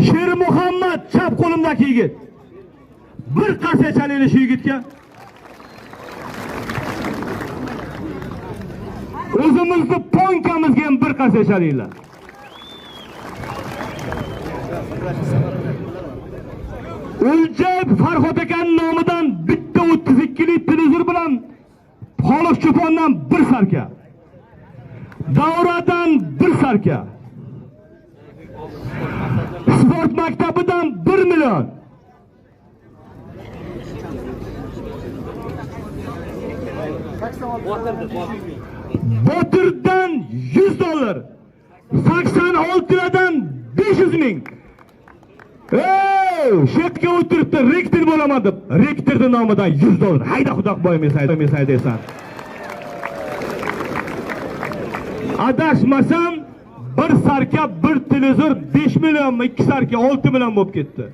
Sher Muhammad chap qo'limdagi yigit. Bir qarsa chalaylik shu yigitga. O'zimizni ponkamizga ham bir qarsa chalaylar. O'ljayev Farhod akaning nomidan bitta 32 lik televizor bilan Xoliq Cho'pondan bir sarka. Davradan bir sarka. Sport maktabidan 1 million. Botirdan 100 dollar. 86 dan 500 ming. Shu yerga o'tiribdi, rektor bo'laman deb. Rektorning nomidan 100 dollar. Hayda xudo qo'ymaysan desan. Adashmasam bir sarka, bir televizor 5 millionmi, 2 sarka 6 million bo'lib ketdi.